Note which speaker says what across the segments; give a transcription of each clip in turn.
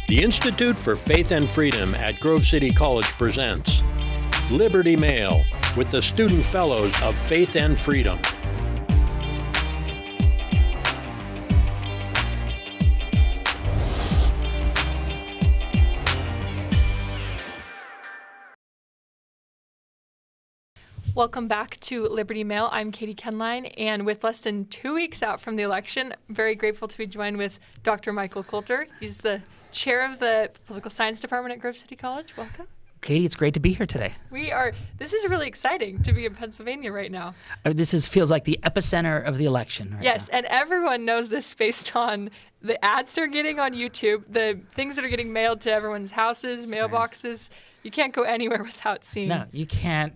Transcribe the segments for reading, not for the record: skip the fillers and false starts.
Speaker 1: The Institute for Faith and Freedom at Grove City College presents Liberty Mail with the Student Fellows of Faith and Freedom.
Speaker 2: Welcome back to Liberty Mail. I'm Katie Kenline, and with less than 2 weeks out from the election, very grateful to be joined with Dr. Michael Coulter. He's the chair of the Political Science Department at Grove City College. Welcome.
Speaker 3: Katie, it's great to be here today.
Speaker 2: This is really exciting to be in Pennsylvania right now.
Speaker 3: This feels like the epicenter of the election right
Speaker 2: Yes,
Speaker 3: now.
Speaker 2: and everyone knows this based on the ads they're getting on YouTube, the things that are getting mailed to everyone's houses, mailboxes. You can't go anywhere without seeing.
Speaker 3: No, you can't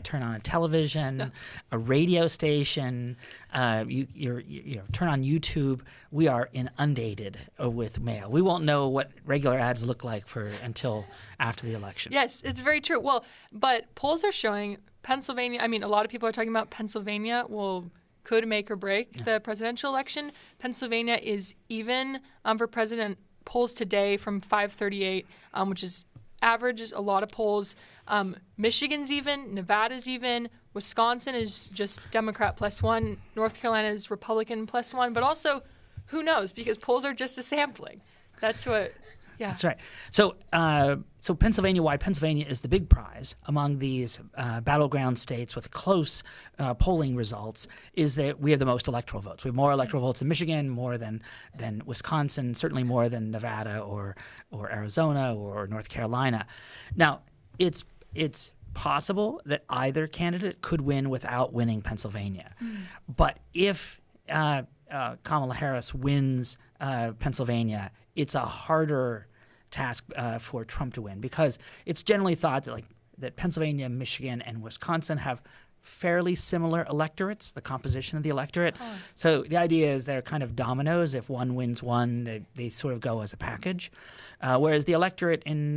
Speaker 3: turn on a television, a radio station. You turn on YouTube. We are inundated with mail. We won't know what regular ads look like until after the election.
Speaker 2: Yes, it's very true. Well, but polls are showing Pennsylvania. I mean, a lot of people are talking about Pennsylvania could make or break the presidential election. Pennsylvania is even for president. Polls today from 538, which is averages a lot of polls. Michigan's even, Nevada's even, Wisconsin is just Democrat +1, North Carolina is Republican +1, but also who knows, because polls are just a sampling. That's what. Yeah.
Speaker 3: That's right. So Pennsylvania, why Pennsylvania is the big prize among these battleground states with close polling results is that we have the most electoral votes. We have more electoral votes in Michigan, more than Wisconsin, certainly more than Nevada or Arizona or North Carolina. Now, it's possible that either candidate could win without winning Pennsylvania. But if Kamala Harris wins Pennsylvania, it's a harder task for Trump to win, because it's generally thought that Pennsylvania, Michigan, and Wisconsin have fairly similar electorates, the composition of the electorate. So the idea is they're kind of dominoes. If one wins one, they sort of go as a package. Whereas the electorate in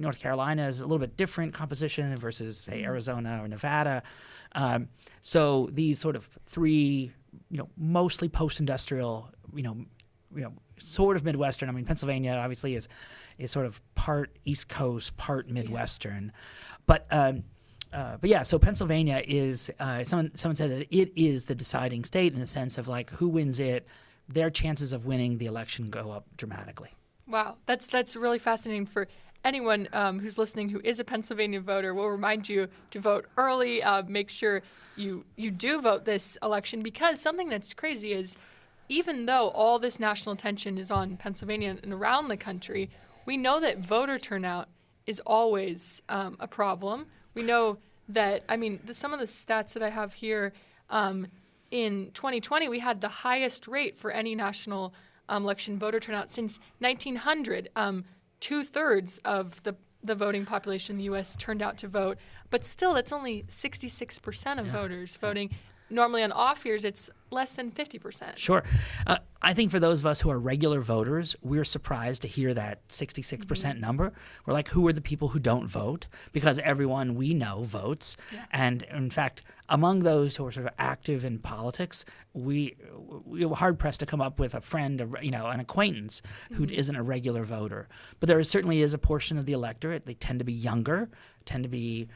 Speaker 3: North Carolina is a little bit different composition versus, say, Arizona or Nevada. So these sort of three, mostly post-industrial, sort of Midwestern. I mean, Pennsylvania obviously is sort of part East Coast, part Midwestern, but yeah. So Pennsylvania is someone said that it is the deciding state in the sense of who wins it, their chances of winning the election go up dramatically.
Speaker 2: Wow, that's really fascinating for anyone who's listening who is a Pennsylvania voter. We'll remind you to vote early. Make sure you do vote this election, because something that's crazy is, even though all this national attention is on Pennsylvania and around the country, we know that voter turnout is always a problem. We know that, some of the stats that I have here, in 2020, we had the highest rate for any national election voter turnout since 1900. 2/3 of the voting population in the U.S. turned out to vote, but still that's only 66% of voters voting. Normally on off years, it's less than 50%.
Speaker 3: Sure. I think for those of us who are regular voters, we're surprised to hear that 66% number. We're like, who are the people who don't vote? Because everyone we know votes. Yeah. And in fact, among those who are sort of active in politics, we were hard-pressed to come up with a friend, an acquaintance who isn't a regular voter. But there certainly is a portion of the electorate. They tend to be younger, tend to be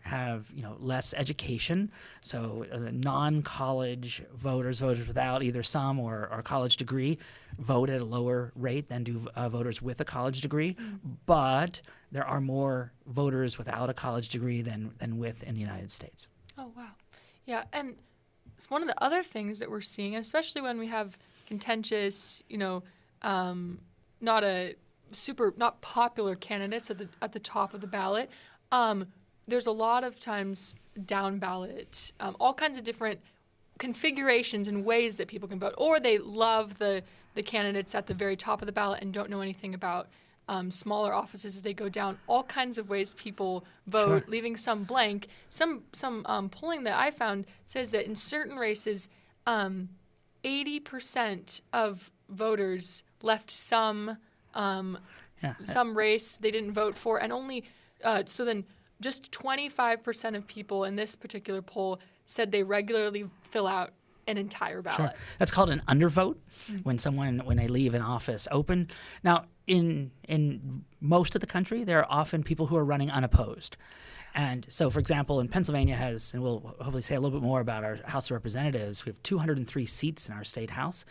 Speaker 3: have less education, so non-college voters without either some or a college degree vote at a lower rate than do voters with a college degree. But there are more voters without a college degree than with in the United States.
Speaker 2: Oh wow, yeah, and it's one of the other things that we're seeing, especially when we have contentious, not popular candidates at the top of the ballot. There's a lot of times down ballot, all kinds of different configurations and ways that people can vote, or they love the candidates at the very top of the ballot and don't know anything about smaller offices as they go down. All kinds of ways people vote,
Speaker 3: Sure.
Speaker 2: leaving some blank. Some polling that I found says that in certain races, 80% of voters left some race they didn't vote for, and only so then. Just 25% of people in this particular poll said they regularly fill out an entire ballot.
Speaker 3: Sure. That's called an undervote when they leave an office open. Now, in most of the country, there are often people who are running unopposed. And so, for example, in Pennsylvania and we'll hopefully say a little bit more about our House of Representatives, we have 203 seats in our state house.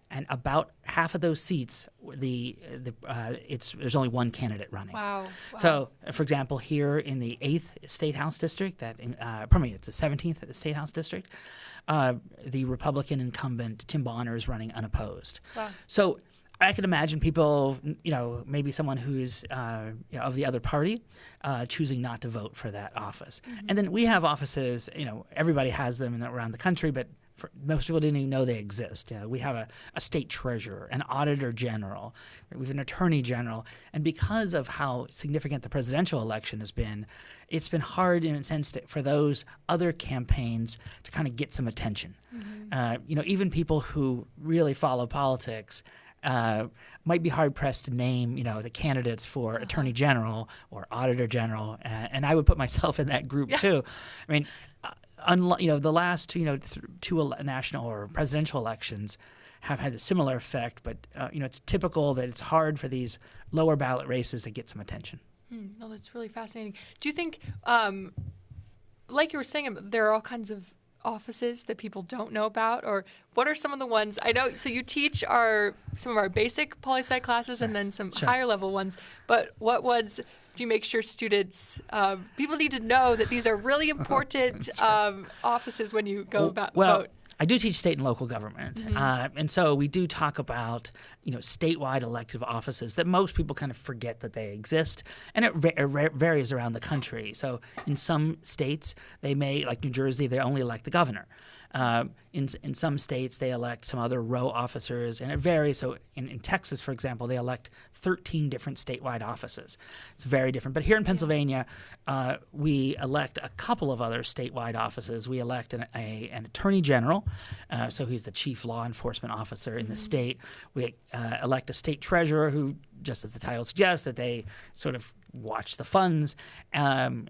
Speaker 3: And about half of those seats, there's only one candidate running.
Speaker 2: Wow.
Speaker 3: So, for example, here in the 8th State House District, it's the 17th State House District, the Republican incumbent Tim Bonner is running unopposed.
Speaker 2: Wow.
Speaker 3: So I can imagine people, maybe someone who's of the other party choosing not to vote for that office. And then we have offices, everybody has them around the country, but most people didn't even know they exist. We have a state treasurer, an auditor general, we have an attorney general. And because of how significant the presidential election has been, it's been hard in a sense for those other campaigns to kind of get some attention. Even people who really follow politics might be hard-pressed to name, the candidates for attorney general or auditor general. And I would put myself in that group too. I mean, the last two national or presidential elections have had a similar effect, but it's typical that it's hard for these lower ballot races to get some attention.
Speaker 2: No, that's really fascinating. Do you think, like you were saying, there are all kinds of offices that people don't know about, or what are some of the ones I know? So you teach some of our basic poli-sci classes and then some higher level ones, but what ones do you make sure students, people need to know that these are really important offices when you go vote?
Speaker 3: I do teach state and local government, and so we do talk about statewide elective offices that most people kind of forget that they exist, and it varies around the country. So in some states, they may, like New Jersey, they only elect the governor. In some states, they elect some other row officers, and it varies. So in Texas, for example, they elect 13 different statewide offices. It's very different. But here in Pennsylvania, we elect a couple of other statewide offices. We elect an attorney general, so he's the chief law enforcement officer in the state. We elect a state treasurer who, just as the title suggests, that they sort of watch the funds and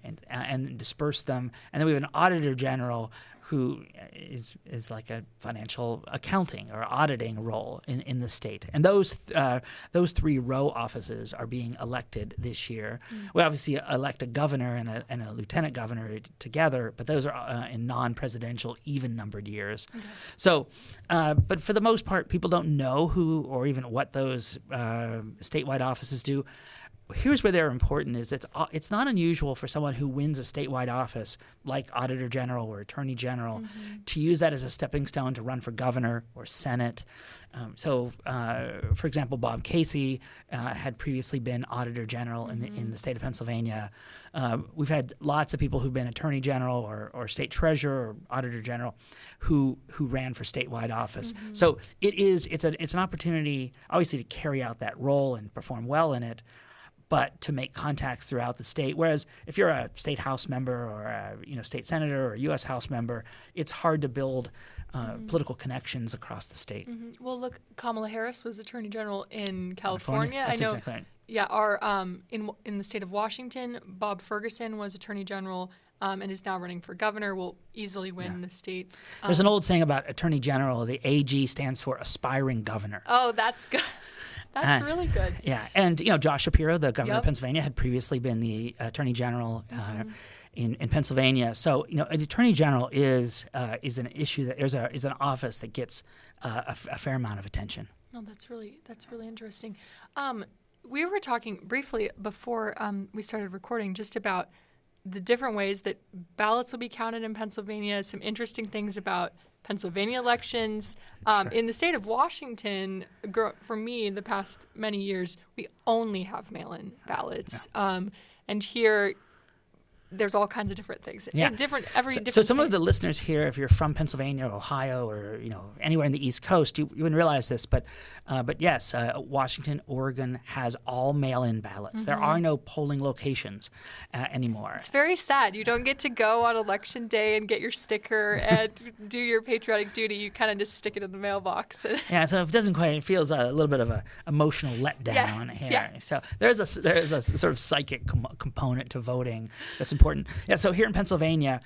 Speaker 3: disperse them. And then we have an auditor general who is like a financial accounting or auditing role in the state. And those three row offices are being elected this year. We obviously elect a governor and a lieutenant governor together, but those are in non-presidential, even-numbered years. Okay. So, but for the most part, people don't know who or even what those statewide offices do. Here's where they're important: is it's not unusual for someone who wins a statewide office like auditor general or attorney general to use that as a stepping stone to run for governor or senate. For example, Bob Casey had previously been auditor general in the state of Pennsylvania. We've had lots of people who've been attorney general or state treasurer or auditor general who ran for statewide office. So it's an opportunity, obviously, to carry out that role and perform well in it, but to make contacts throughout the state. Whereas if you're a state house member or a state senator or a U.S. House member, it's hard to build political connections across the state.
Speaker 2: Well, look, Kamala Harris was Attorney General in California.
Speaker 3: That's
Speaker 2: I know.
Speaker 3: Exactly right.
Speaker 2: Yeah, our in the state of Washington, Bob Ferguson was Attorney General and is now running for governor. Will easily win the state.
Speaker 3: There's an old saying about Attorney General. The AG stands for aspiring governor.
Speaker 2: Oh, that's good. That's really good.
Speaker 3: Yeah, and Josh Shapiro, the governor of Pennsylvania, had previously been the Attorney General in Pennsylvania. So an Attorney General is an issue that is an office that gets a fair amount of attention.
Speaker 2: Oh, that's really interesting. We were talking briefly before we started recording just about the different ways that ballots will be counted in Pennsylvania. Some interesting things about Pennsylvania elections. In the state of Washington, for me, the past many years, we only have mail-in ballots. And here, there's all kinds of different things.
Speaker 3: Yeah.
Speaker 2: So
Speaker 3: some of the listeners here, if you're from Pennsylvania or Ohio or anywhere in the East Coast, you wouldn't realize this, but yes, Washington, Oregon has all mail-in ballots. There are no polling locations anymore.
Speaker 2: It's very sad. You don't get to go on election day and get your sticker and do your patriotic duty. You kind of just stick it in the mailbox.
Speaker 3: Yeah, so it feels a little bit of an emotional letdown here.
Speaker 2: Yes.
Speaker 3: So there's a sort of psychic component to voting that's important. Yeah, so here in Pennsylvania,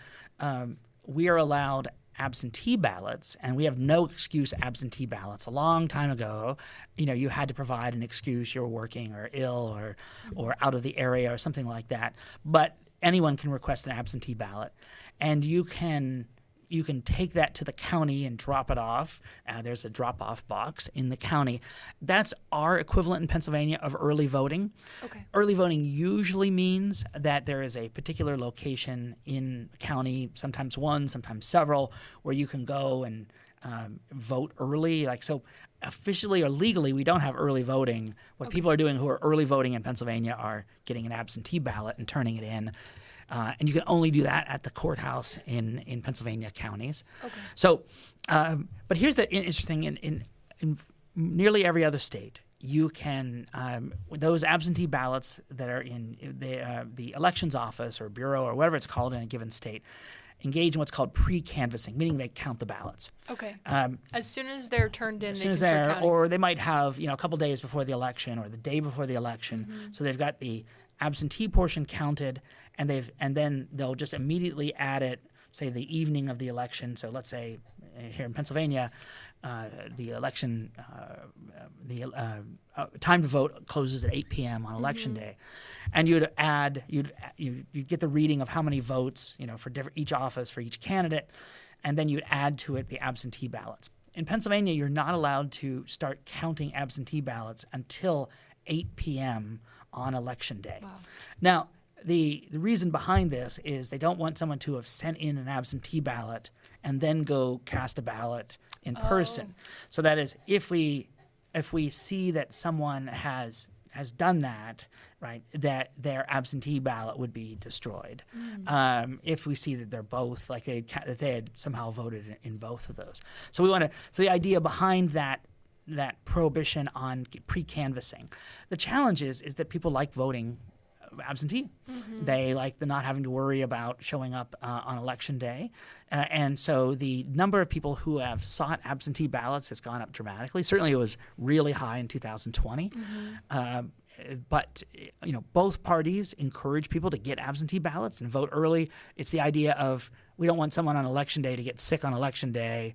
Speaker 3: we are allowed absentee ballots, and we have no excuse absentee ballots. A long time ago, you had to provide an excuse you were working or ill or out of the area or something like that. But anyone can request an absentee ballot, and you can take that to the county and drop it off. There's a drop-off box in the county. That's our equivalent in Pennsylvania of early voting.
Speaker 2: Okay.
Speaker 3: Early voting usually means that there is a particular location in the county, sometimes one, sometimes several, where you can go and vote early. So officially or legally, we don't have early voting. What people are doing who are early voting in Pennsylvania are getting an absentee ballot and turning it in. And you can only do that at the courthouse in Pennsylvania counties. Okay. So, but here's the interesting thing: in nearly every other state, you can those absentee ballots that are in the elections office or bureau or whatever it's called in a given state engage in what's called pre-canvassing, meaning they count the ballots.
Speaker 2: Okay. As soon as they're turned in,
Speaker 3: as soon as they're, or they might have a couple days before the election or the day before the election, so they've got the absentee portion counted, and then they'll just immediately add it, say the evening of the election. So let's say here in Pennsylvania, the election, time to vote closes at 8 p.m. on election day, and you'd get the reading of how many votes for each office for each candidate, and then you'd add to it the absentee ballots. In Pennsylvania, you're not allowed to start counting absentee ballots until 8 p.m. on election day. Wow. Now, the reason behind this is they don't want someone to have sent in an absentee ballot and then go cast a ballot in person. So that is, if we see that someone has done that, right, that their absentee ballot would be destroyed. If we see that they're both, that they had somehow voted in both of those. So so the idea behind that prohibition on pre-canvassing. The challenge is that people like voting absentee. They like the not having to worry about showing up on election day. And so the number of people who have sought absentee ballots has gone up dramatically. Certainly it was really high in 2020. But both parties encourage people to get absentee ballots and vote early. It's the idea of we don't want someone on election day to get sick on election day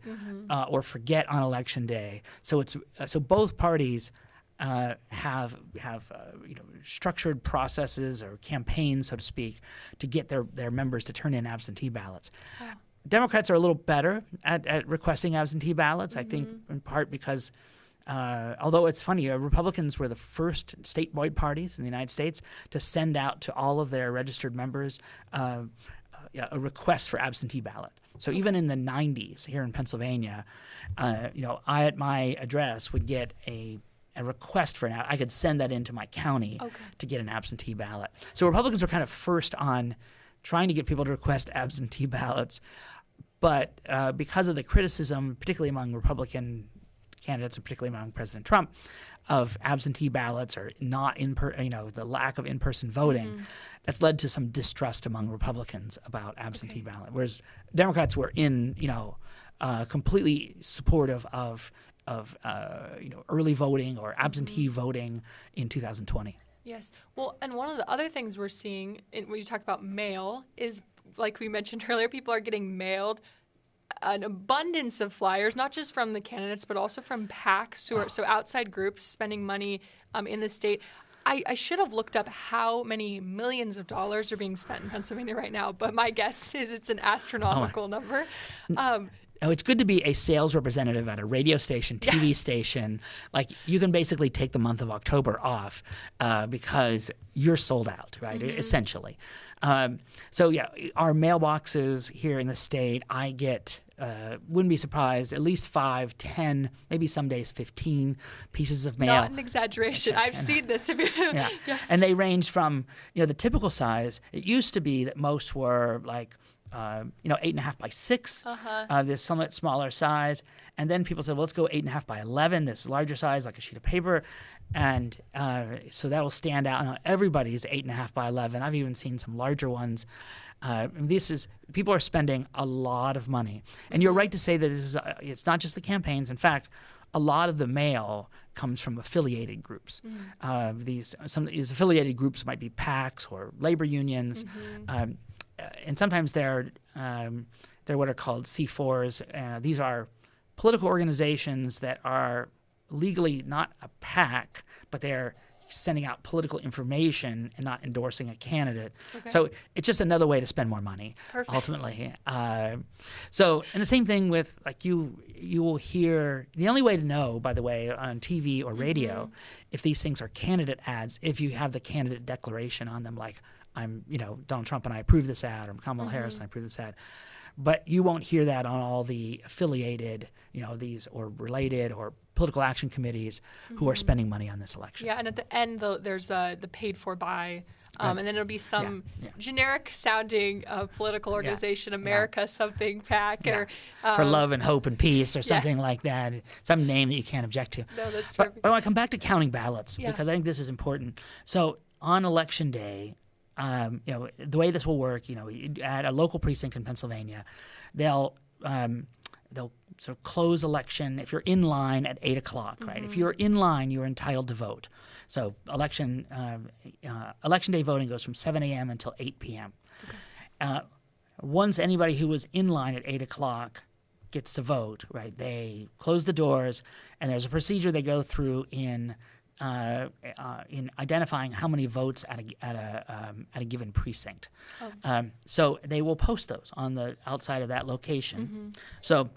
Speaker 3: or forget on election day. So so both parties have structured processes or campaigns, so to speak, to get their members to turn in absentee ballots. Wow. Democrats are a little better at requesting absentee ballots, I think, in part because although it's funny, Republicans were the first statewide parties in the United States to send out to all of their registered members a request for absentee ballot. So even in the 90s here in Pennsylvania, I at my address would get a request for I could send that into my county to get an absentee ballot. So Republicans were kind of first on trying to get people to request absentee ballots. But because of the criticism, particularly among Republican candidates and particularly among President Trump, of absentee ballots or not the lack of in-person voting, that's led to some distrust among Republicans about absentee ballot. Whereas Democrats were completely supportive of early voting or absentee voting in 2020.
Speaker 2: Yes. Well, and one of the other things we're seeing when you talk about mail is, like we mentioned earlier, people are getting mailed an abundance of flyers, not just from the candidates, but also from PACs, so outside groups spending money in the state. I should have looked up how many millions of dollars are being spent in Pennsylvania right now, but my guess is it's an astronomical number.
Speaker 3: It's good to be a sales representative at a radio station, TV station. Like, you can basically take the month of October off because you're sold out, right, essentially. So, our mailboxes here in the state, I get, wouldn't be surprised, at least 5, 10, maybe some days 15 pieces of mail.
Speaker 2: Not an exaggeration. I've seen this.
Speaker 3: Yeah. And they range from, the typical size. It used to be that most were like, 8.5 by 6, this somewhat smaller size. And then people said, well, let's go 8.5 by 11, this larger size, like a sheet of paper. And so that'll stand out. Now, everybody's 8.5 by 11. I've even seen some larger ones. People are spending a lot of money. And you're right to say that it's not just the campaigns. In fact, a lot of the mail comes from affiliated groups. Some of these affiliated groups might be PACs or labor unions. And sometimes they're they're what are called C4s. These are political organizations that are legally not a PAC, but they're sending out political information and not endorsing a candidate.
Speaker 2: Okay.
Speaker 3: So it's just another way to spend more money, ultimately. So, and the same thing with, like, you will hear, the only way to know, by the way, on TV or radio, if these things are candidate ads, if you have the candidate declaration on them, like, I'm, Donald Trump and I approve this ad, or Kamala Harris and I approve this ad. But you won't hear that on all the affiliated, these or related or political action committees who are spending money on this election.
Speaker 2: Yeah, and at the end, though, there's the paid for by, and then it'll be some generic sounding political organization, America something PAC, or
Speaker 3: for love and hope and peace, or something like that, some name that you can't object to.
Speaker 2: No, that's
Speaker 3: but
Speaker 2: perfect.
Speaker 3: I want to come back to counting ballots because I think this is important. So on election day, the way this will work, at a local precinct in Pennsylvania, they'll sort of close election if you're in line at 8 o'clock, right? If you're in line, you're entitled to vote. So election day voting goes from 7 a.m. until 8 p.m. Okay. Once anybody who was in line at 8 o'clock gets to vote, right, they close the doors, and there's a procedure they go through in identifying how many votes at a given precinct. So they will post those on the outside of that location. So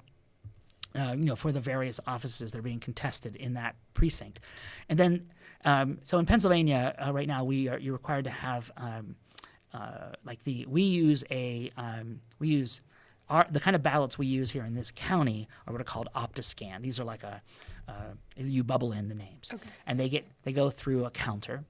Speaker 3: for the various offices that are being contested in that precinct, and then so in Pennsylvania right now you're required to have the kind of ballots we use here in this county are what are called Optiscan. These are like you bubble in the names, and they go through a counter,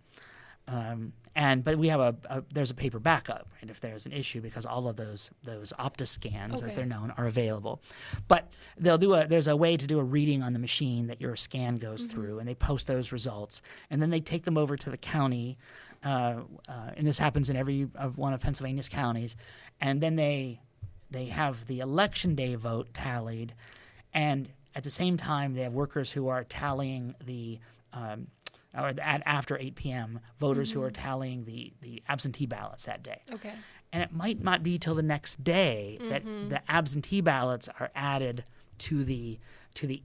Speaker 3: but we have there's a paper backup, right, if there's an issue, because all of those Optiscans, as they're known, are available. But there's a way to do a reading on the machine that your scan goes through, and they post those results, and then they take them over to the county, and this happens in every one of Pennsylvania's counties, and then they have the election day vote tallied, and at the same time they have workers who are tallying after 8 p.m. voters who are tallying the absentee ballots that day. Okay. And it might not be till the next day that the absentee ballots are added to the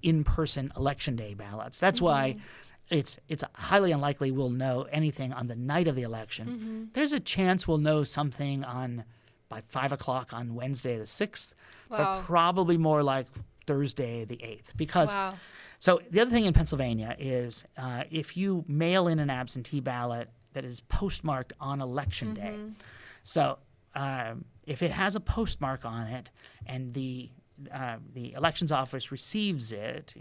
Speaker 3: in-person election day ballots. That's why it's highly unlikely we'll know anything on the night of the election. There's a chance we'll know something by 5 o'clock on Wednesday the 6th, but probably more like Thursday the 8th. Because so the other thing in Pennsylvania is if you mail in an absentee ballot that is postmarked on election day, so if it has a postmark on it and the elections office receives it,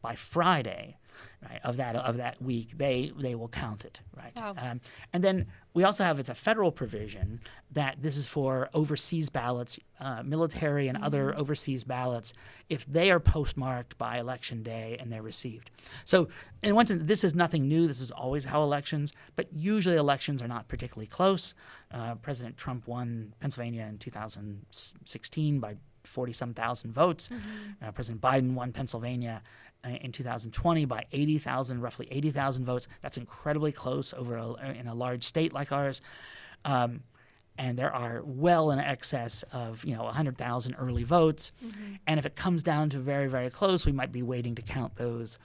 Speaker 3: by Friday, right, of that week, they will count it, right? And then we also have, it's a federal provision that this is for overseas ballots, military and other overseas ballots, if they are postmarked by election day and they're received. So, and once this is nothing new. This is always how elections, but usually elections are not particularly close. President Trump won Pennsylvania in 2016 by 40-some thousand votes. President Biden won Pennsylvania in 2020 by roughly 80,000 votes. That's incredibly close in a large state like ours. And there are well in excess of 100,000 early votes. And if it comes down to very, very close, we might be waiting to count those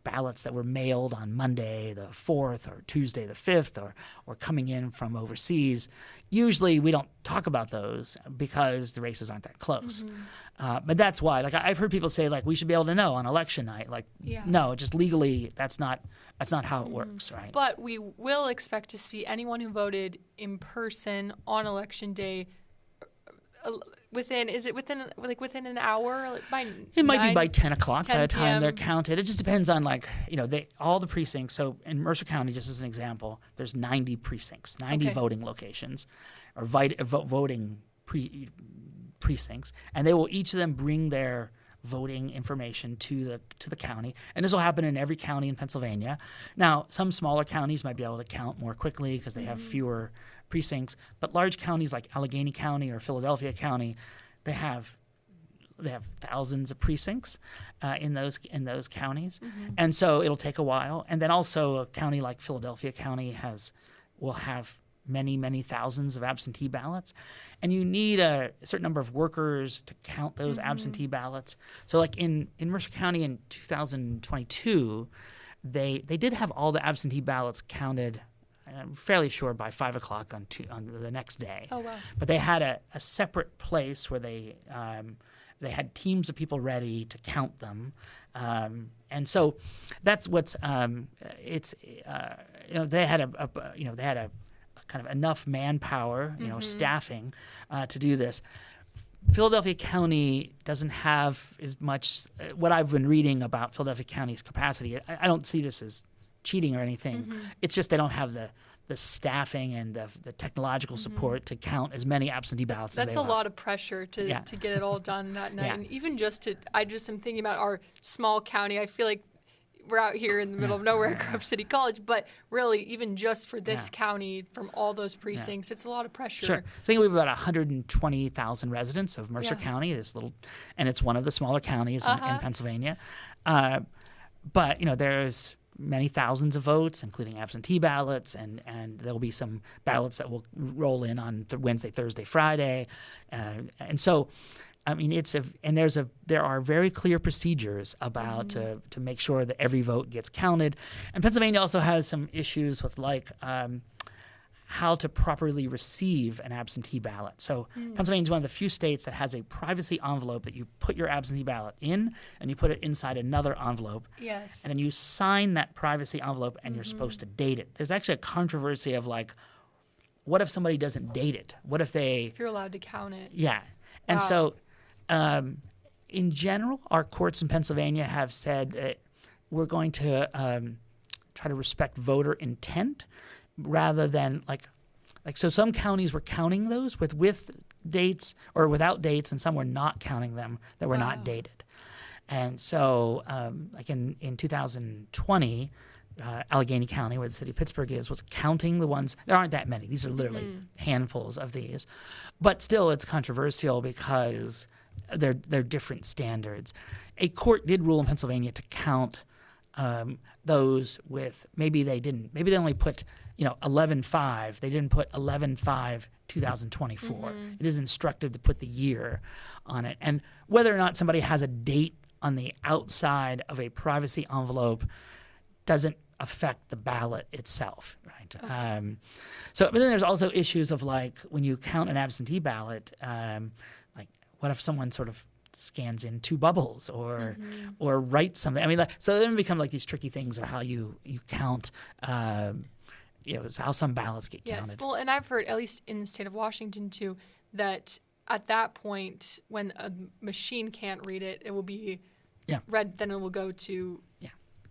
Speaker 3: ballots that were mailed on Monday the 4th or Tuesday the 5th or coming in from overseas. Usually we don't talk about those because the races aren't that close. But that's why, like, I've heard people say, like, we should be able to know on election night. Like, no, just legally that's not how it works, right?
Speaker 2: But we will expect to see anyone who voted in person on election day within an hour?
Speaker 3: It might be by 10 o'clock by the time they're counted. It just depends on, all the precincts. So in Mercer County, just as an example, there's 90 precincts, 90 voting locations, or voting precincts, and they will each of them bring their voting information to the county. And this will happen in every county in Pennsylvania. Now, some smaller counties might be able to count more quickly because they have fewer precincts, but large counties like Allegheny County or Philadelphia County, they have thousands of precincts in those counties, and so it'll take a while. And then also a county like Philadelphia County will have many thousands of absentee ballots, and you need a certain number of workers to count those absentee ballots. So like in Mercer County in 2022, they did have all the absentee ballots counted, I'm fairly sure, by 5 o'clock on the next day.
Speaker 2: Oh, wow.
Speaker 3: But they had a separate place where they had teams of people ready to count them. And so that's what's they had a kind of enough manpower, staffing to do this. Philadelphia County doesn't have as much. What I've been reading about Philadelphia County's capacity, I don't see this as cheating or anything. It's just they don't have the staffing and the technological support to count as many absentee ballots as they
Speaker 2: That's a lot of pressure to get it all done that night.
Speaker 3: Yeah.
Speaker 2: And even I just am thinking about our small county. I feel like we're out here in the middle of nowhere at Grove City College, but really, even just for this county, from all those precincts, it's a lot of pressure.
Speaker 3: Sure. I think we have about 120,000 residents of Mercer County, and it's one of the smaller counties in Pennsylvania. But there's many thousands of votes, including absentee ballots, and there'll be some ballots that will roll in on Wednesday, Thursday, Friday, and so. I mean, there are very clear procedures about to make sure that every vote gets counted, and Pennsylvania also has some issues with how to properly receive an absentee ballot. So Pennsylvania is one of the few states that has a privacy envelope that you put your absentee ballot in, and you put it inside another envelope.
Speaker 2: Yes.
Speaker 3: And then you sign that privacy envelope, and you're supposed to date it. There's actually a controversy of what if somebody doesn't date it? What if
Speaker 2: if you're allowed to count it?
Speaker 3: Yeah. And so. In general, our courts in Pennsylvania have said that we're going to try to respect voter intent rather than so some counties were counting those with dates or without dates, and some were not counting them that were not dated. And so in 2020, Allegheny County, where the city of Pittsburgh is, was counting the ones. There aren't that many. These are literally handfuls of these. But still, it's controversial because they're different standards. A court did rule in Pennsylvania to count those with maybe they only put 11/5. They didn't put 11/5/2024. It is instructed to put the year on it, and whether or not somebody has a date on the outside of a privacy envelope doesn't affect the ballot itself, right? Okay. But then there's also issues of when you count an absentee ballot. What if someone sort of scans in two bubbles or writes something? I mean, so then become these tricky things of how you count. How some ballots get counted. Yes,
Speaker 2: well, and I've heard, at least in the state of Washington too, that at that point, when a machine can't read it, it will be read. Then it will go to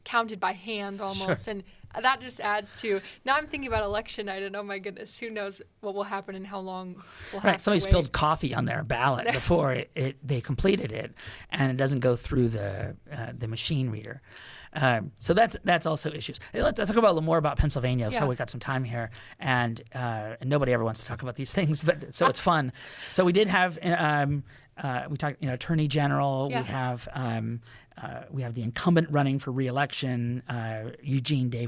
Speaker 2: counted by hand almost, and that just adds to. Now I'm thinking about election night, and oh my goodness, who knows what will happen and how long we'll have to
Speaker 3: Somebody
Speaker 2: wait.
Speaker 3: spilled coffee on their ballot before they completed it, and it doesn't go through the machine reader. So that's also issues. Let's talk about a little more about Pennsylvania. So we got some time here, and nobody ever wants to talk about these things, but so it's fun. So we did have we talked Attorney General. We have the incumbent running for re-election, Eugene De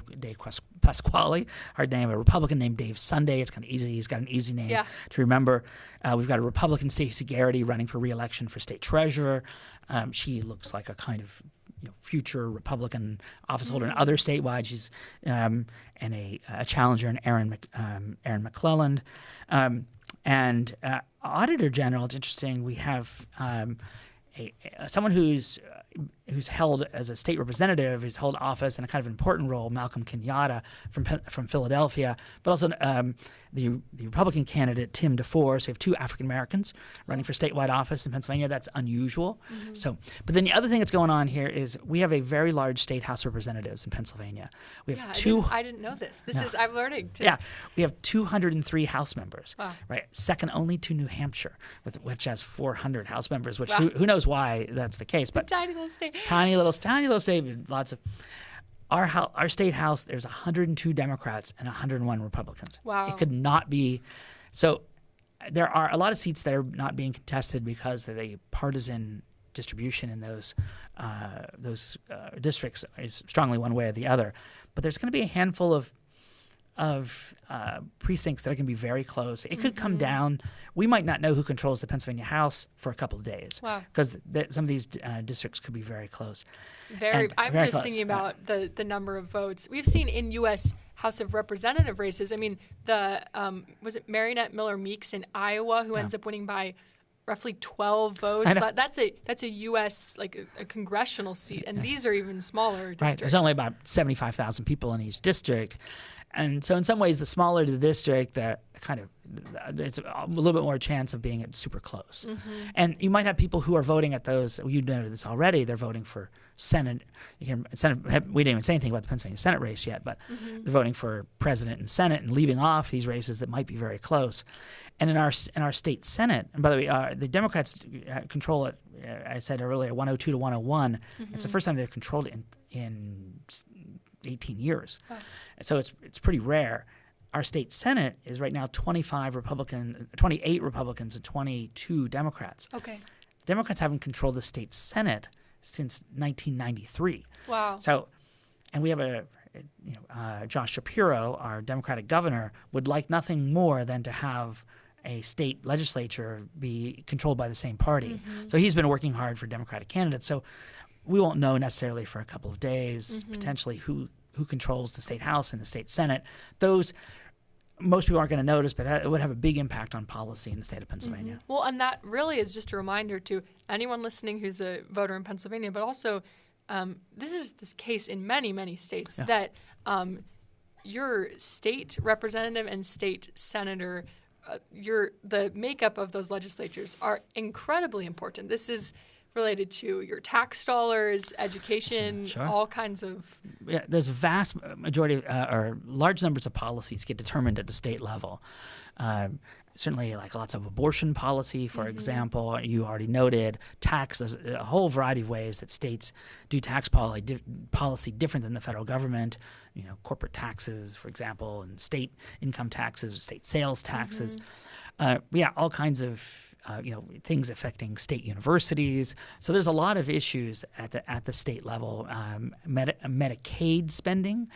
Speaker 3: Pasquale, hard name, a Republican named Dave Sunday. It's kind of easy. He's got an easy name to remember. We've got a Republican, Stacey Garrity, running for re-election for state treasurer. She looks like a kind of future Republican office holder and other statewide. She's and a challenger in Aaron McClelland. And Auditor General, it's interesting, we have someone who's held as a state representative, who's held office in a kind of important role, Malcolm Kenyatta from Philadelphia, but also the Republican candidate Tim DeFore. So we have two African Americans running for statewide office in Pennsylvania. That's unusual. So, but then the other thing that's going on here is we have a very large state House of Representatives in Pennsylvania. We have
Speaker 2: I didn't know this. I'm learning too.
Speaker 3: Yeah, we have 203 House members.
Speaker 2: Wow.
Speaker 3: Right, second only to New Hampshire, which has 400 House members. Which who knows why that's the case? But
Speaker 2: tiny little state.
Speaker 3: Tiny little state. Lots of our state house. There's 102 Democrats and 101 Republicans.
Speaker 2: Wow.
Speaker 3: It could not be. So there are a lot of seats that are not being contested because the partisan distribution in those districts is strongly one way or the other. But there's going to be a handful of precincts that are going to be very close. It could come down. We might not know who controls the Pennsylvania House for a couple of days.
Speaker 2: Wow.
Speaker 3: Because some of these districts could be very close.
Speaker 2: I'm
Speaker 3: very
Speaker 2: just
Speaker 3: close.
Speaker 2: thinking about the number of votes we've seen in U.S. House of Representative races. I mean, was it Marinette Miller Meeks in Iowa who ends up winning by roughly 12 votes? That's a U.S. like a congressional seat, and these are even smaller districts.
Speaker 3: Right. There's only about 75,000 people in each district. And so in some ways, the smaller the district, it's a little bit more chance of being super close. And you might have people who are voting at those, you noted this already, they're voting for Senate. We didn't even say anything about the Pennsylvania Senate race yet, but they're voting for president and Senate and leaving off these races that might be very close. And in our state Senate, and by the way, the Democrats control it, I said earlier, 102 to 101. It's the first time they've controlled it in 18 years. Wow. So it's pretty rare. Our state Senate is right now 28 Republicans and 22 Democrats.
Speaker 2: Okay.
Speaker 3: Democrats haven't controlled the state Senate since 1993.
Speaker 2: Wow.
Speaker 3: So, and we have Josh Shapiro, our Democratic governor, would like nothing more than to have a state legislature be controlled by the same party. So he's been working hard for Democratic candidates. So we won't know necessarily for a couple of days, potentially who controls the state House and the state Senate. Those most people aren't going to notice, but it would have a big impact on policy in the state of Pennsylvania.
Speaker 2: Well, and that really is just a reminder to anyone listening who's a voter in Pennsylvania, but also this is this case in many, many states that your state representative and state senator, the makeup of those legislatures are incredibly important. This is related to your tax dollars, education, all kinds of...
Speaker 3: Yeah, there's a vast majority or large numbers of policies get determined at the state level. Certainly like lots of abortion policy, for example, you already noted. Tax, there's a whole variety of ways that states do tax policy different than the federal government. Corporate taxes, for example, and state income taxes, state sales taxes. All kinds of things affecting state universities. So there's a lot of issues at the state level. Medicaid spending,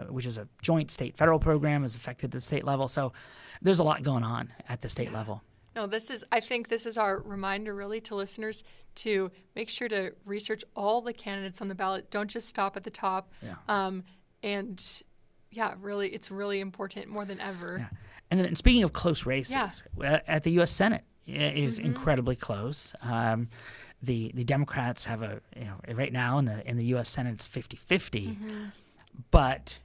Speaker 3: which is a joint state-federal program, is affected at the state level. So there's a lot going on at the state level.
Speaker 2: No, I think this is our reminder really to listeners to make sure to research all the candidates on the ballot. Don't just stop at the top. Really, it's really important more than ever.
Speaker 3: Yeah. And then speaking of close races, at the U.S. Senate is incredibly close. The Democrats have right now in the U.S. Senate it's 50-50, but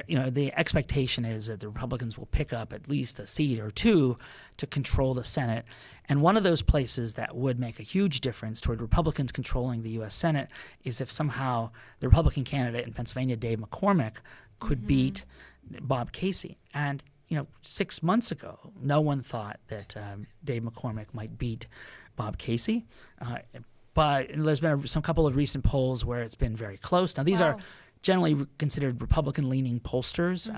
Speaker 3: the expectation is that the Republicans will pick up at least a seat or two to control the Senate. And one of those places that would make a huge difference toward Republicans controlling the U.S. Senate is if somehow the Republican candidate in Pennsylvania, Dave McCormick, could beat Bob Casey. And 6 months ago, no one thought that Dave McCormick might beat Bob Casey. But there's been some couple of recent polls where it's been very close. Now, these are generally considered Republican-leaning pollsters.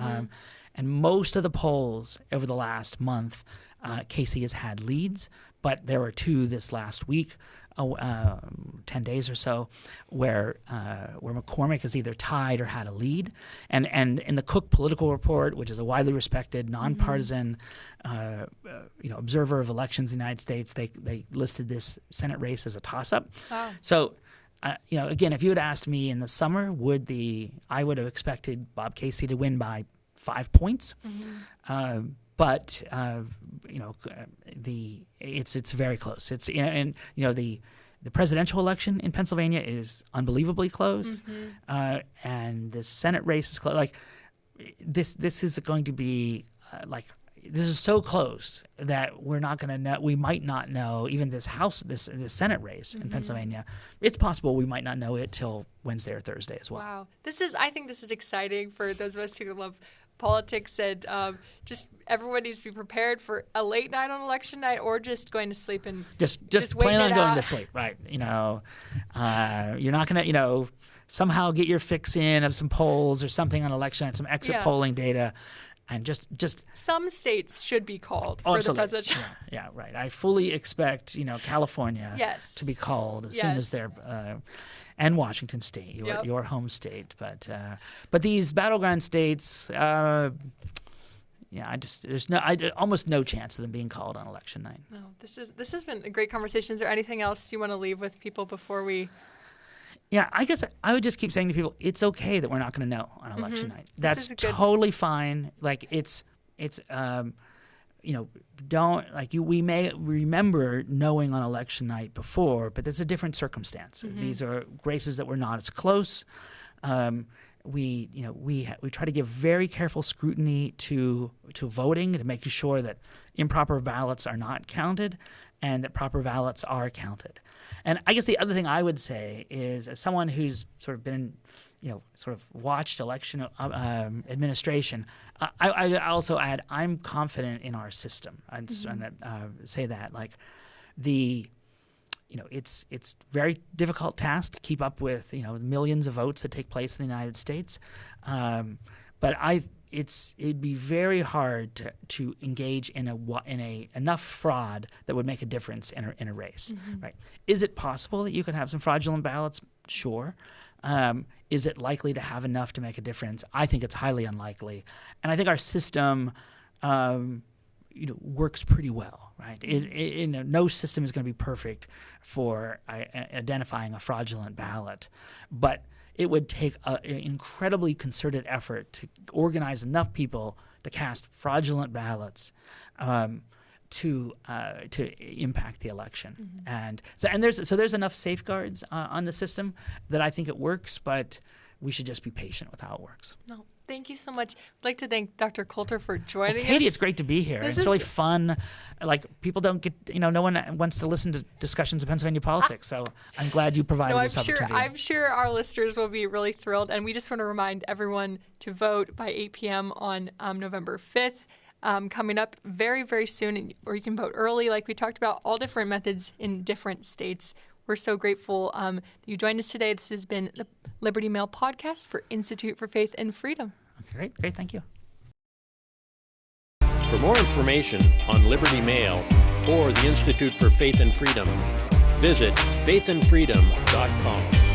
Speaker 3: And most of the polls over the last month, Casey has had leads. But there were two this last week, 10 days or so, where McCormick has either tied or had a lead. And in the Cook Political Report, which is a widely respected, nonpartisan observer of elections in the United States, they listed this Senate race as a toss-up.
Speaker 2: Wow.
Speaker 3: So, again, if you had asked me in the summer, I would have expected Bob Casey to win by 5 points. But it's very close. It's the presidential election in Pennsylvania is unbelievably close, and the Senate race is close. Like this is going to be this is so close that we're not going to know. We might not know even this Senate race in Pennsylvania. It's possible we might not know it till Wednesday or Thursday as well.
Speaker 2: Wow, I think this is exciting for those of us who love politics, and just everyone needs to be prepared for a late night on election night, or just going to sleep and
Speaker 3: just plan on going to sleep, right? You're not going to somehow get your fix in of some polls or something on election night, some exit polling data, and just
Speaker 2: some states should be called for the presidential.
Speaker 3: Yeah, right. I fully expect California to be called as soon as they're. and Washington State,
Speaker 2: Yep.
Speaker 3: your home state. But these battleground states, there's almost no chance of them being called on election night.
Speaker 2: No, this has been a great conversation. Is there anything else you want to leave with people before we?
Speaker 3: Yeah, I guess I would just keep saying to people, it's okay that we're not going to know on election night. That's totally fine. Like we may remember knowing on election night before, but that's a different circumstance. These are races that were not as close. We try to give very careful scrutiny to voting, to making sure that improper ballots are not counted and that proper ballots are counted. And I guess the other thing I would say is, as someone who's sort of been, sort of watched election administration, I also add I'm confident in our system. I just want to say that, it's very difficult task to keep up with millions of votes that take place in the United States, but it'd be very hard to engage in enough fraud that would make a difference in a race. Right? Is it possible that you could have some fraudulent ballots? Sure. Is it likely to have enough to make a difference? I think it's highly unlikely, and I think our system works pretty well, right? No system is going to be perfect for identifying a fraudulent ballot, but it would take an incredibly concerted effort to organize enough people to cast fraudulent ballots to impact the election. And there's enough safeguards on the system that I think it works, but we should just be patient with how it works.
Speaker 2: No. Thank you so much. I'd like to thank Dr. Coulter for joining us.
Speaker 3: Katie, it's great to be here. It's really fun. People don't get, no one wants to listen to discussions of Pennsylvania politics, so I'm glad you provided this opportunity.
Speaker 2: I'm sure our listeners will be really thrilled, and we just want to remind everyone to vote by 8 p.m. on November 5th. Coming up very, very soon, or you can vote early, like we talked about, all different methods in different states. We're so grateful that you joined us today. This has been the Liberty Mail podcast for Institute for Faith and Freedom.
Speaker 3: Great, thank you.
Speaker 1: For more information on Liberty Mail or the Institute for Faith and Freedom, visit faithandfreedom.com.